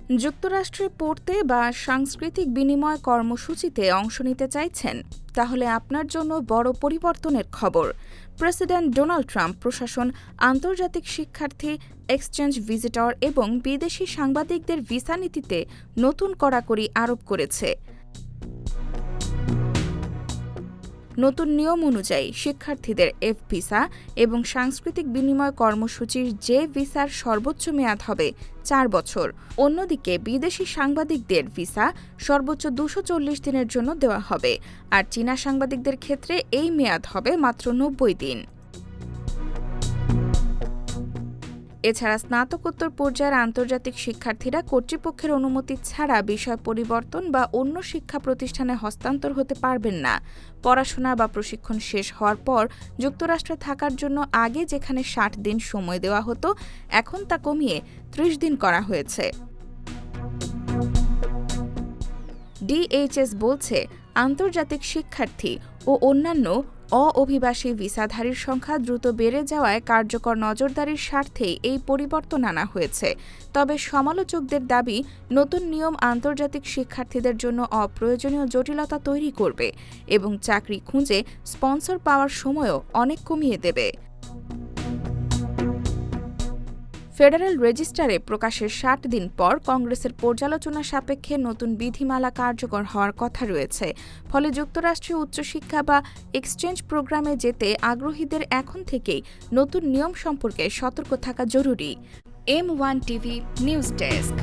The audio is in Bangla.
যুক্তরাষ্ট্রে পড়তে বা সাংস্কৃতিক বিনিময় কর্মসূচিতে অংশ নিতে চাইছেন? তাহলে আপনার জন্য বড় পরিবর্তনের খবর। প্রেসিডেন্ট ডোনাল্ড ট্রাম্প প্রশাসন আন্তর্জাতিক শিক্ষার্থী, এক্সচেঞ্জ ভিজিটর এবং বিদেশি সাংবাদিকদের ভিসা নীতিতে নতুন কড়াকড়ি আরোপ করেছে। নতুন নিয়ম অনুযায়ী শিক্ষার্থীদের এফ ভিসা এবং সাংস্কৃতিক বিনিময় কর্মসূচির যে ভিসার সর্বোচ্চ মেয়াদ হবে 4 বছর। অন্যদিকে বিদেশি সাংবাদিকদের ভিসা সর্বোচ্চ 240 দিনের জন্য দেওয়া হবে, আর চীনা সাংবাদিকদের ক্ষেত্রে এই মেয়াদ হবে মাত্র 90 দিন। এছাড়া স্নাতকোত্তর পর্যায়ের আন্তর্জাতিক শিক্ষার্থীরা কর্তৃপক্ষের অনুমতি ছাড়া বিষয় পরিবর্তন বা অন্য শিক্ষা প্রতিষ্ঠানে হস্তান্তর হতে পারবেন না। পড়াশোনা বা প্রশিক্ষণ শেষ হওয়ার পর যুক্তরাষ্ট্রে থাকার জন্য আগে যেখানে 60 দিন সময় দেওয়া হতো, এখন তা কমিয়ে 30 দিন করা হয়েছে। ডিএইচএস বলছে, আন্তর্জাতিক শিক্ষার্থী ও অন্যান্য অভিবাসী ভিসাধারীর সংখ্যা দ্রুত বেড়ে যাওয়ায় কার্যকর নজরদারির স্বার্থেই এই পরিবর্তন আনা হয়েছে। তবে সমালোচকদের দাবি, নতুন নিয়ম আন্তর্জাতিক শিক্ষার্থীদের জন্য অপ্রয়োজনীয় জটিলতা তৈরি করবে এবং চাকরি খুঁজে স্পন্সর পাওয়ার সময়ও অনেক কমিয়ে দেবে। ফেডারেল রেজিস্টারে প্রকাশের 60 দিন পর কংগ্রেসের পর্যালোচনা সাপেক্ষে নতুন বিধিমালা কার্যকর হওয়ার কথা রয়েছে। ফলে যুক্তরাষ্ট্রীয় উচ্চশিক্ষা বা এক্সচেঞ্জ প্রোগ্রামে যেতে আগ্রহীদের এখন থেকেই নতুন নিয়ম সম্পর্কে সতর্ক থাকা জরুরি। M1 TV news desk.